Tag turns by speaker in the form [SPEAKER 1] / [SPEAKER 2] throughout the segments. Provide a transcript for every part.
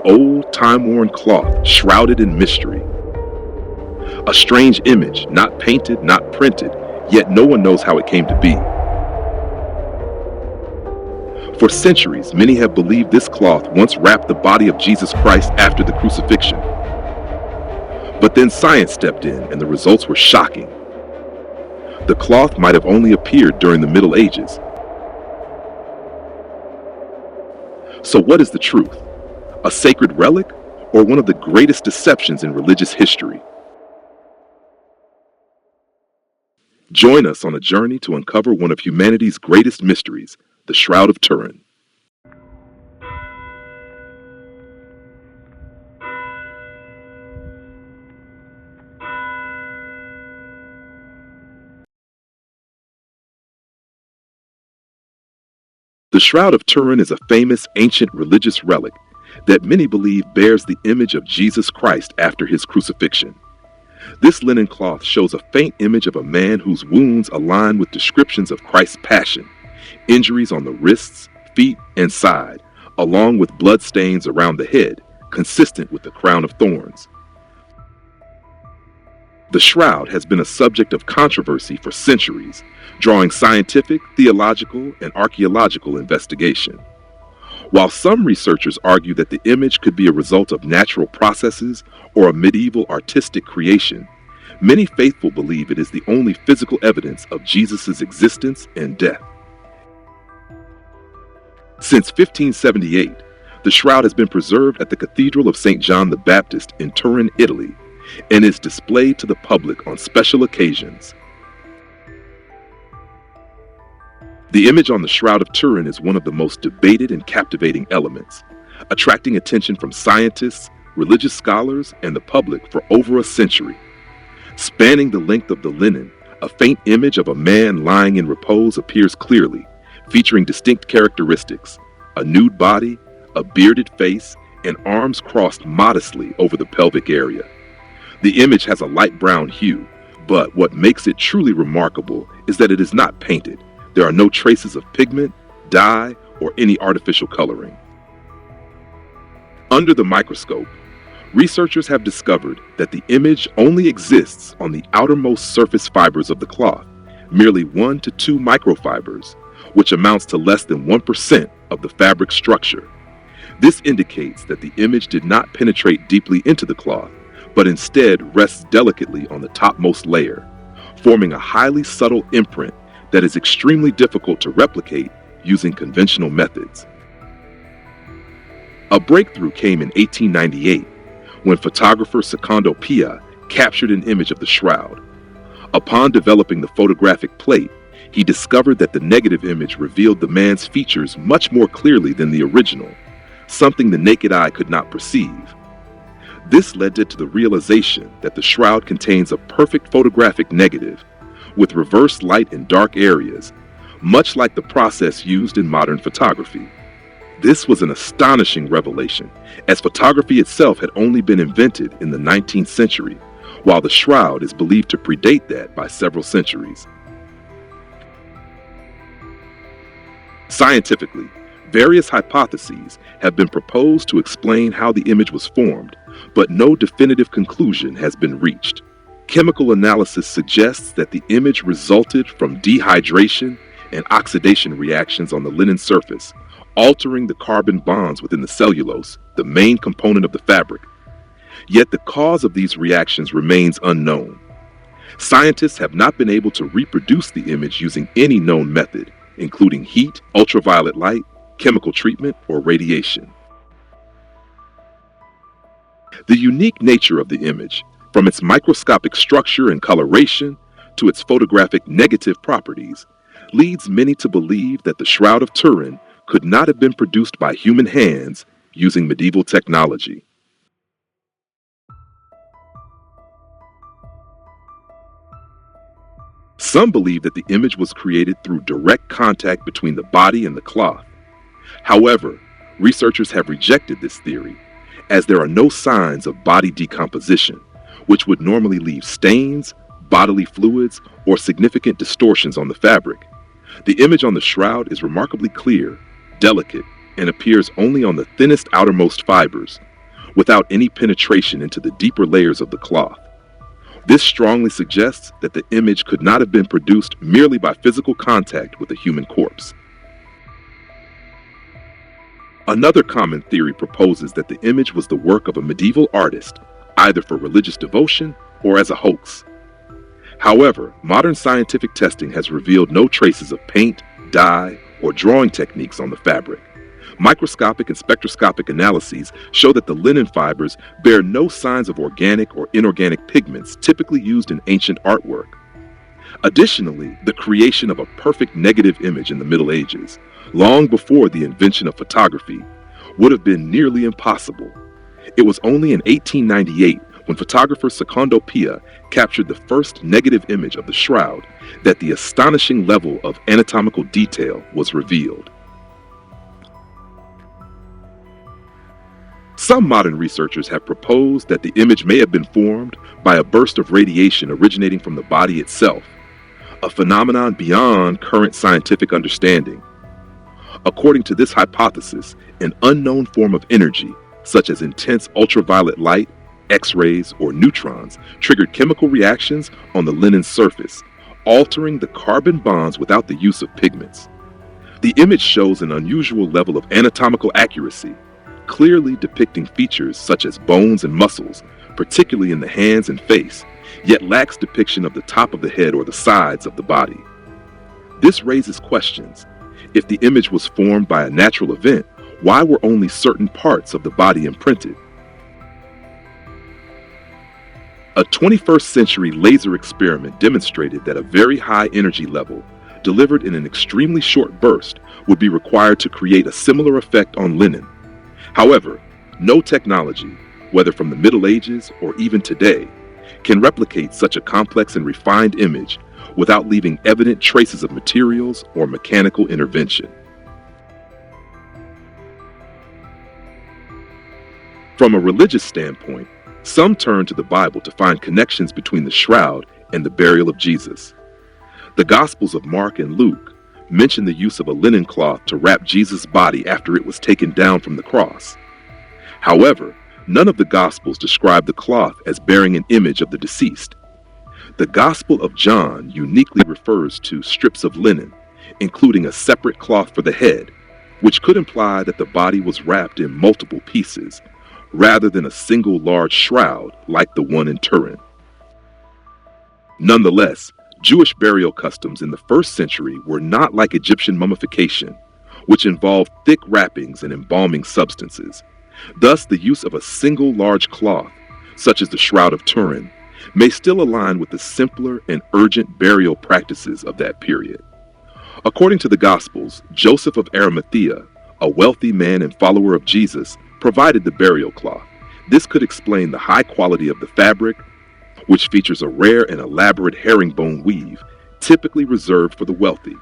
[SPEAKER 1] old, time-worn cloth shrouded in mystery. A strange image, not painted, not printed, yet no one knows how it came to be. For centuries, many have believed this cloth once wrapped the body of Jesus Christ after the crucifixion. But then science stepped in and the results were shocking. The cloth might have only appeared during the Middle Ages. So what is the truth? A sacred relic or one of the greatest deceptions in religious history? Join us on a journey to uncover one of humanity's greatest mysteries, the Shroud of Turin. The Shroud of Turin is a famous ancient religious relic that many believe bears the image of Jesus Christ after his crucifixion. This linen cloth shows a faint image of a man whose wounds align with descriptions of Christ's passion, injuries on the wrists, feet, and side, along with blood stains around the head, consistent with the crown of thorns. The shroud has been a subject of controversy for centuries, drawing scientific, theological, and archaeological investigation. While some researchers argue that the image could be a result of natural processes or a medieval artistic creation, many faithful believe it is the only physical evidence of Jesus' existence and death. Since 1578, the shroud has been preserved at the Cathedral of St. John the Baptist in Turin, Italy, and is displayed to the public on special occasions. The image on the Shroud of Turin is one of the most debated and captivating elements, attracting attention from scientists, religious scholars, and the public for over a century. Spanning the length of the linen, a faint image of a man lying in repose appears clearly, featuring distinct characteristics: a nude body, a bearded face, and arms crossed modestly over the pelvic area. The image has a light brown hue, but what makes it truly remarkable is that it is not painted. There are no traces of pigment, dye, or any artificial coloring. Under the microscope, researchers have discovered that the image only exists on the outermost surface fibers of the cloth, merely 1 to 2 microfibers, which amounts to less than 1% of the fabric structure. This indicates that the image did not penetrate deeply into the cloth, but instead rests delicately on the topmost layer, forming a highly subtle imprint that is extremely difficult to replicate using conventional methods. A breakthrough came in 1898 when photographer Secondo Pia captured an image of the shroud. Upon developing the photographic plate, he discovered that the negative image revealed the man's features much more clearly than the original, something the naked eye could not perceive. This led to the realization that the shroud contains a perfect photographic negative, with reverse light in dark areas, much like the process used in modern photography. This was an astonishing revelation, as photography itself had only been invented in the 19th century, while the shroud is believed to predate that by several centuries. Scientifically, various hypotheses have been proposed to explain how the image was formed, but no definitive conclusion has been reached. Chemical analysis suggests that the image resulted from dehydration and oxidation reactions on the linen surface, altering the carbon bonds within the cellulose, the main component of the fabric. Yet the cause of these reactions remains unknown. Scientists have not been able to reproduce the image using any known method, including heat, ultraviolet light, chemical treatment, or radiation. The unique nature of the image, from its microscopic structure and coloration to its photographic negative properties, leads many to believe that the Shroud of Turin could not have been produced by human hands using medieval technology. Some believe that the image was created through direct contact between the body and the cloth. However, researchers have rejected this theory, as there are no signs of body decomposition, which would normally leave stains, bodily fluids, or significant distortions on the fabric. The image on the shroud is remarkably clear, delicate, and appears only on the thinnest outermost fibers, without any penetration into the deeper layers of the cloth. This strongly suggests that the image could not have been produced merely by physical contact with a human corpse. Another common theory proposes that the image was the work of a medieval artist, either for religious devotion or as a hoax. However, modern scientific testing has revealed no traces of paint, dye, or drawing techniques on the fabric. Microscopic and spectroscopic analyses show that the linen fibers bear no signs of organic or inorganic pigments typically used in ancient artwork. Additionally, the creation of a perfect negative image in the Middle Ages, long before the invention of photography, would have been nearly impossible. It was only in 1898, when photographer Secondo Pia captured the first negative image of the shroud, that the astonishing level of anatomical detail was revealed. Some modern researchers have proposed that the image may have been formed by a burst of radiation originating from the body itself, a phenomenon beyond current scientific understanding. According to this hypothesis, an unknown form of energy, such as intense ultraviolet light, X-rays, or neutrons, triggered chemical reactions on the linen's surface, altering the carbon bonds without the use of pigments. The image shows an unusual level of anatomical accuracy, clearly depicting features such as bones and muscles, particularly in the hands and face, yet lacks depiction of the top of the head or the sides of the body. This raises questions. If the image was formed by a natural event, why were only certain parts of the body imprinted? A 21st century laser experiment demonstrated that a very high energy level, delivered in an extremely short burst, would be required to create a similar effect on linen. However, no technology, whether from the Middle Ages or even today, can replicate such a complex and refined image without leaving evident traces of materials or mechanical intervention. From a religious standpoint, some turn to the Bible to find connections between the shroud and the burial of Jesus. The Gospels of Mark and Luke mention the use of a linen cloth to wrap Jesus' body after it was taken down from the cross. However, none of the Gospels describe the cloth as bearing an image of the deceased. The Gospel of John uniquely refers to strips of linen, including a separate cloth for the head, which could imply that the body was wrapped in multiple pieces, rather than a single large shroud like the one in Turin. Nonetheless, Jewish burial customs in the 1st century were not like Egyptian mummification, which involved thick wrappings and embalming substances. Thus, the use of a single large cloth, such as the Shroud of Turin, may still align with the simpler and urgent burial practices of that period. According to the Gospels, Joseph of Arimathea, a wealthy man and follower of Jesus, provided the burial cloth. This could explain the high quality of the fabric, which features a rare and elaborate herringbone weave, typically reserved for the wealthy.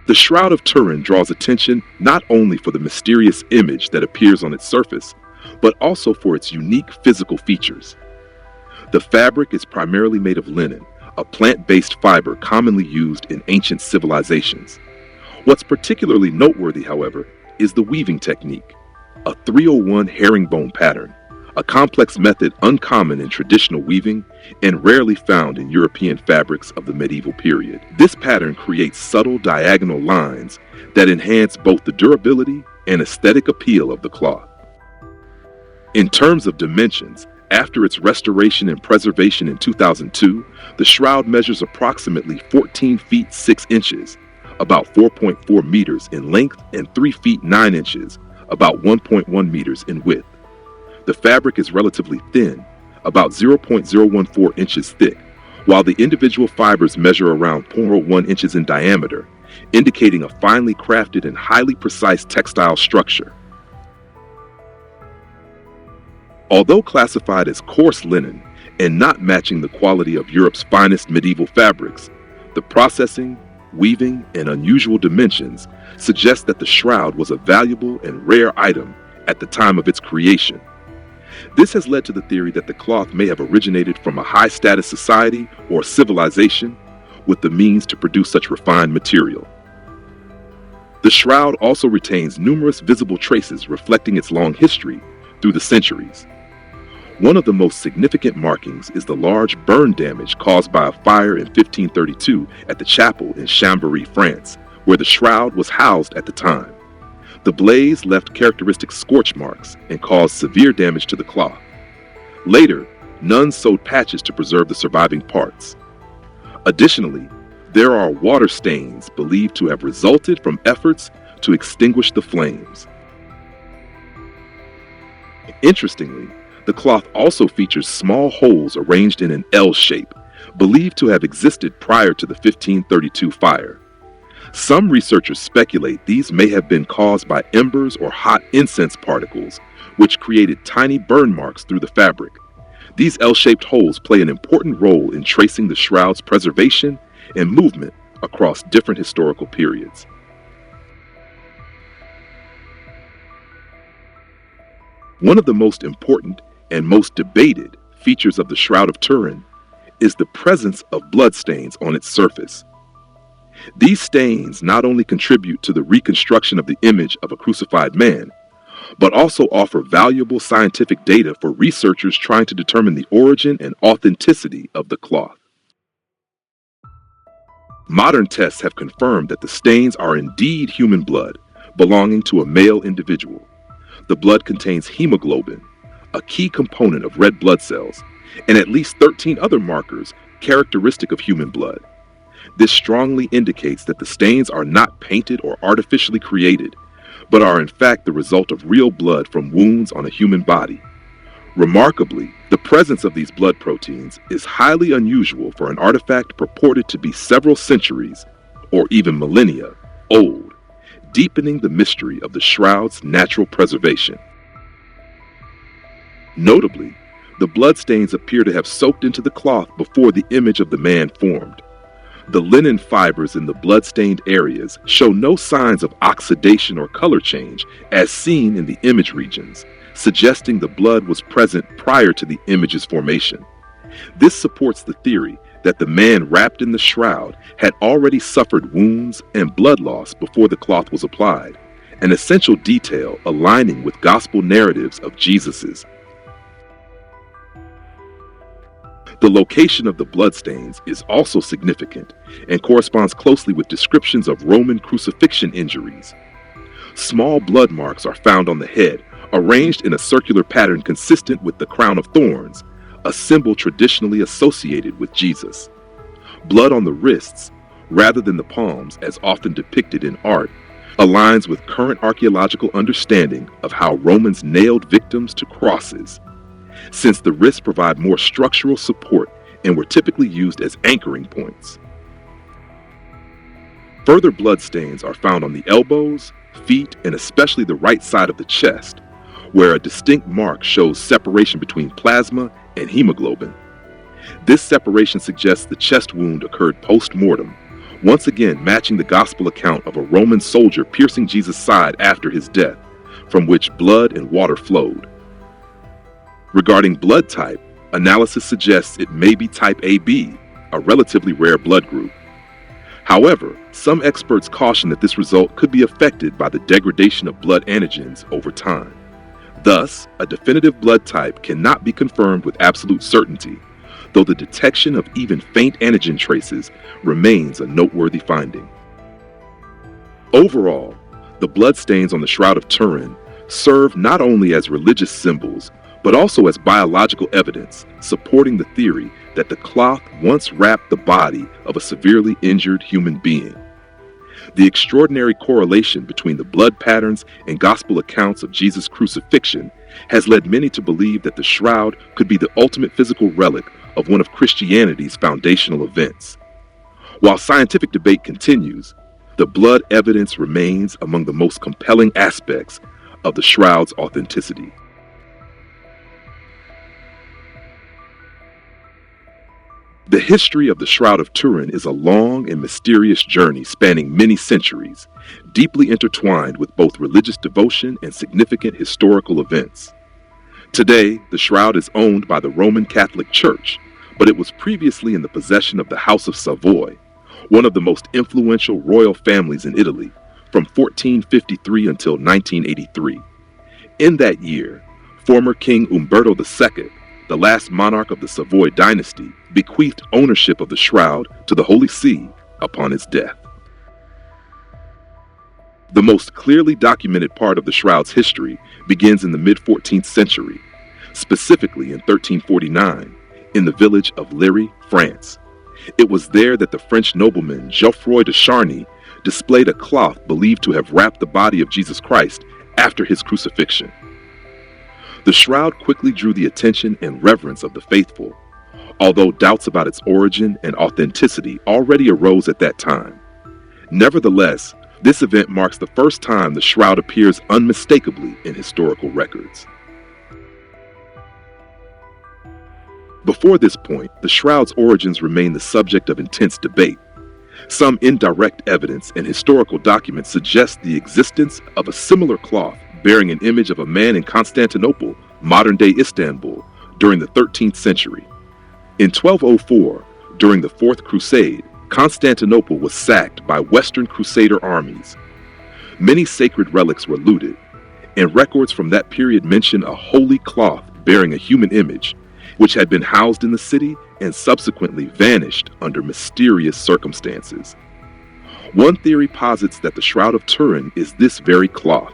[SPEAKER 1] The Shroud of Turin draws attention not only for the mysterious image that appears on its surface, but also for its unique physical features. The fabric is primarily made of linen, a plant-based fiber commonly used in ancient civilizations. What's particularly noteworthy, however, is the weaving technique, a 301 herringbone pattern, a complex method uncommon in traditional weaving and rarely found in European fabrics of the medieval period. This pattern creates subtle diagonal lines that enhance both the durability and aesthetic appeal of the cloth. In terms of dimensions, after its restoration and preservation in 2002, the shroud measures approximately 14 feet 6 inches, about 4.4 meters in length, and 3 feet 9 inches, about 1.1 meters in width. The fabric is relatively thin, about 0.014 inches thick, while the individual fibers measure around 0.01 inches in diameter, indicating a finely crafted and highly precise textile structure. Although classified as coarse linen and not matching the quality of Europe's finest medieval fabrics, the processing, weaving, and unusual dimensions suggest that the shroud was a valuable and rare item at the time of its creation. This has led to the theory that the cloth may have originated from a high-status society or civilization with the means to produce such refined material. The shroud also retains numerous visible traces reflecting its long history through the centuries. One of the most significant markings is the large burn damage caused by a fire in 1532 at the chapel in Chambéry, France, where the shroud was housed at the time. The blaze left characteristic scorch marks and caused severe damage to the cloth. Later, nuns sewed patches to preserve the surviving parts. Additionally, there are water stains believed to have resulted from efforts to extinguish the flames. Interestingly, the cloth also features small holes arranged in an L shape, believed to have existed prior to the 1532 fire. Some researchers speculate these may have been caused by embers or hot incense particles, which created tiny burn marks through the fabric. These L-shaped holes play an important role in tracing the shroud's preservation and movement across different historical periods. One of the most important and most debated features of the Shroud of Turin is the presence of bloodstains on its surface. These stains not only contribute to the reconstruction of the image of a crucified man, but also offer valuable scientific data for researchers trying to determine the origin and authenticity of the cloth. Modern tests have confirmed that the stains are indeed human blood belonging to a male individual. The blood contains hemoglobin, a key component of red blood cells, and at least 13 other markers characteristic of human blood. This strongly indicates that the stains are not painted or artificially created, but are in fact the result of real blood from wounds on a human body. Remarkably, the presence of these blood proteins is highly unusual for an artifact purported to be several centuries, or even millennia, old, deepening the mystery of the shroud's natural preservation. Notably, the bloodstains appear to have soaked into the cloth before the image of the man formed. The linen fibers in the blood-stained areas show no signs of oxidation or color change as seen in the image regions, suggesting the blood was present prior to the image's formation. This supports the theory that the man wrapped in the shroud had already suffered wounds and blood loss before the cloth was applied, an essential detail aligning with gospel narratives of Jesus's. The location of the bloodstains is also significant and corresponds closely with descriptions of Roman crucifixion injuries. Small blood marks are found on the head, arranged in a circular pattern consistent with the crown of thorns, a symbol traditionally associated with Jesus. Blood on the wrists, rather than the palms as often depicted in art, aligns with current archaeological understanding of how Romans nailed victims to crosses, since the wrists provide more structural support and were typically used as anchoring points. Further bloodstains are found on the elbows, feet, and especially the right side of the chest, where a distinct mark shows separation between plasma and hemoglobin. This separation suggests the chest wound occurred post-mortem, once again matching the gospel account of a Roman soldier piercing Jesus' side after his death, from which blood and water flowed. Regarding blood type, analysis suggests it may be type AB, a relatively rare blood group. However, some experts caution that this result could be affected by the degradation of blood antigens over time. Thus, a definitive blood type cannot be confirmed with absolute certainty, though the detection of even faint antigen traces remains a noteworthy finding. Overall, the bloodstains on the Shroud of Turin serve not only as religious symbols, but also as biological evidence supporting the theory that the cloth once wrapped the body of a severely injured human being. The extraordinary correlation between the blood patterns and gospel accounts of Jesus' crucifixion has led many to believe that the shroud could be the ultimate physical relic of one of Christianity's foundational events. While scientific debate continues, the blood evidence remains among the most compelling aspects of the shroud's authenticity. The history of the Shroud of Turin is a long and mysterious journey spanning many centuries, deeply intertwined with both religious devotion and significant historical events. Today, the shroud is owned by the Roman Catholic Church, but it was previously in the possession of the House of Savoy, one of the most influential royal families in Italy, from 1453 until 1983. In that year, former King Umberto II, the last monarch of the Savoy dynasty, bequeathed ownership of the shroud to the Holy See upon his death. The most clearly documented part of the shroud's history begins in the mid-14th century, specifically in 1349, in the village of Liry, France. It was there that the French nobleman Geoffroy de Charny displayed a cloth believed to have wrapped the body of Jesus Christ after his crucifixion. The shroud quickly drew the attention and reverence of the faithful, although doubts about its origin and authenticity already arose at that time. Nevertheless, this event marks the first time the shroud appears unmistakably in historical records. Before this point, the shroud's origins remain the subject of intense debate. Some indirect evidence and historical documents suggest the existence of a similar cloth bearing an image of a man in Constantinople, modern-day Istanbul, during the 13th century. In 1204, during the Fourth Crusade, Constantinople was sacked by Western Crusader armies. Many sacred relics were looted, and records from that period mention a holy cloth bearing a human image, which had been housed in the city and subsequently vanished under mysterious circumstances. One theory posits that the Shroud of Turin is this very cloth,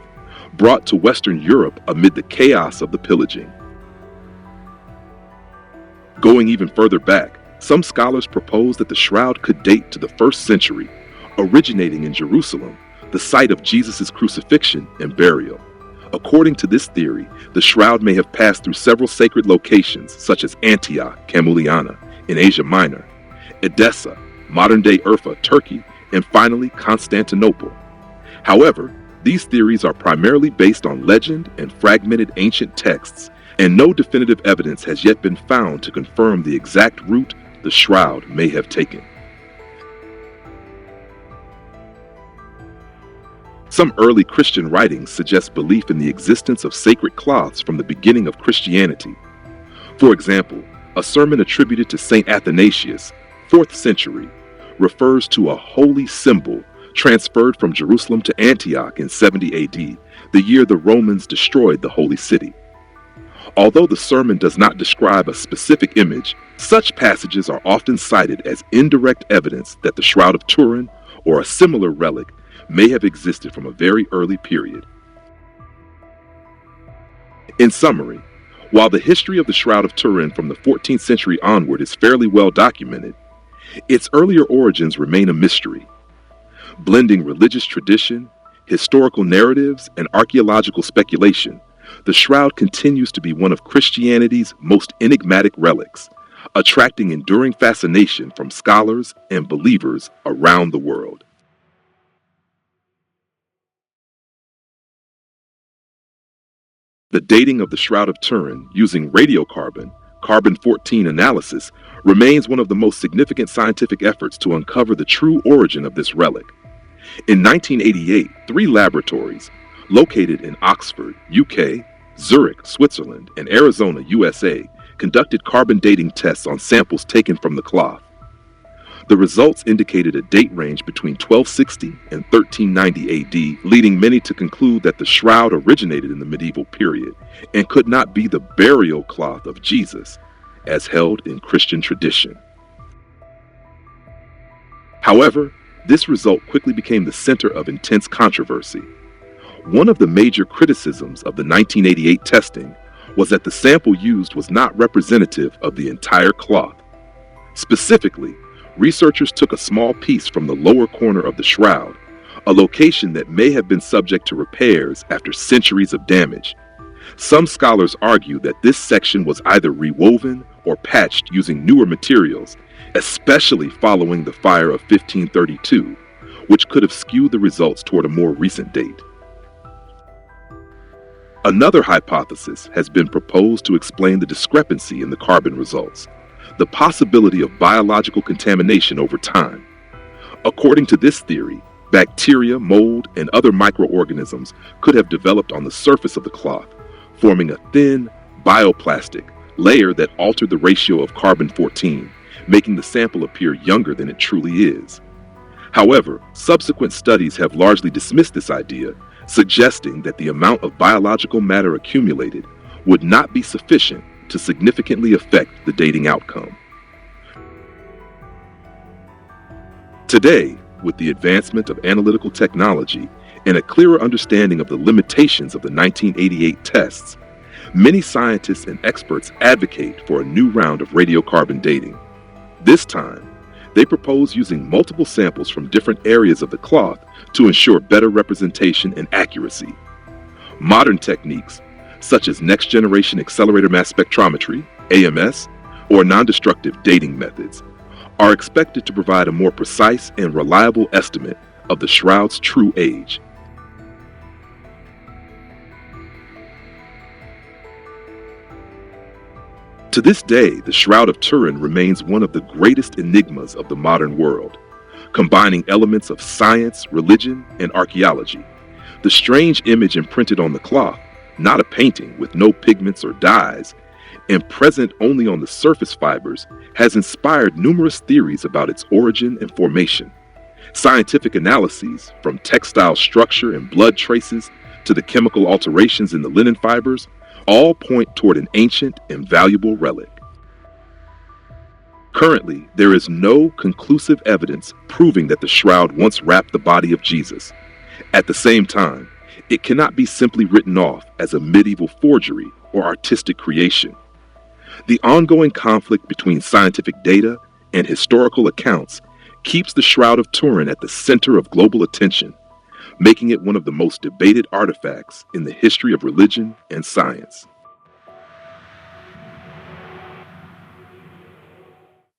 [SPEAKER 1] brought to Western Europe amid the chaos of the pillaging. Going even further back, some scholars propose that the shroud could date to the 1st century, originating in Jerusalem, the site of Jesus' crucifixion and burial. According to this theory, the shroud may have passed through several sacred locations such as Antioch, Camuliana, in Asia Minor, Edessa, modern-day Urfa, Turkey, and finally Constantinople. However, these theories are primarily based on legend and fragmented ancient texts, and no definitive evidence has yet been found to confirm the exact route the shroud may have taken. Some early Christian writings suggest belief in the existence of sacred cloths from the beginning of Christianity. For example, a sermon attributed to Saint Athanasius, 4th century, refers to a holy symbol transferred from Jerusalem to Antioch in 70 AD, the year the Romans destroyed the holy city. Although the sermon does not describe a specific image, such passages are often cited as indirect evidence that the Shroud of Turin, or a similar relic, may have existed from a very early period. In summary, while the history of the Shroud of Turin from the 14th century onward is fairly well documented, its earlier origins remain a mystery. Blending religious tradition, historical narratives, and archaeological speculation, the shroud continues to be one of Christianity's most enigmatic relics, attracting enduring fascination from scholars and believers around the world. The dating of the Shroud of Turin using radiocarbon, carbon-14 analysis, remains one of the most significant scientific efforts to uncover the true origin of this relic. In 1988, 3 laboratories, located in Oxford, UK, Zurich, Switzerland, and Arizona, USA, conducted carbon dating tests on samples taken from the cloth. The results indicated a date range between 1260 and 1390 AD, leading many to conclude that the shroud originated in the medieval period and could not be the burial cloth of Jesus, as held in Christian tradition. However, this result quickly became the center of intense controversy. One of the major criticisms of the 1988 testing was that the sample used was not representative of the entire cloth. Specifically, researchers took a small piece from the lower corner of the shroud, a location that may have been subject to repairs after centuries of damage. Some scholars argue that this section was either rewoven or patched using newer materials, especially following the fire of 1532, which could have skewed the results toward a more recent date. Another hypothesis has been proposed to explain the discrepancy in the carbon results: the possibility of biological contamination over time. According to this theory, bacteria, mold, and other microorganisms could have developed on the surface of the cloth, forming a thin, bioplastic layer that altered the ratio of carbon-14, making the sample appear younger than it truly is. However, subsequent studies have largely dismissed this idea, suggesting that the amount of biological matter accumulated would not be sufficient to significantly affect the dating outcome. Today, with the advancement of analytical technology and a clearer understanding of the limitations of the 1988 tests, many scientists and experts advocate for a new round of radiocarbon dating. This time, they propose using multiple samples from different areas of the cloth to ensure better representation and accuracy. Modern techniques, such as next-generation accelerator mass spectrometry, AMS, or non-destructive dating methods, are expected to provide a more precise and reliable estimate of the shroud's true age. To this day, the Shroud of Turin remains one of the greatest enigmas of the modern world, combining elements of science, religion, and archaeology. The strange image imprinted on the cloth, not a painting with no pigments or dyes, and present only on the surface fibers, has inspired numerous theories about its origin and formation. Scientific analyses, from textile structure and blood traces to the chemical alterations in the linen fibers, all point toward an ancient and valuable relic. Currently, there is no conclusive evidence proving that the shroud once wrapped the body of Jesus. At the same time, it cannot be simply written off as a medieval forgery or artistic creation. The ongoing conflict between scientific data and historical accounts keeps the Shroud of Turin at the center of global attention, making it one of the most debated artifacts in the history of religion and science.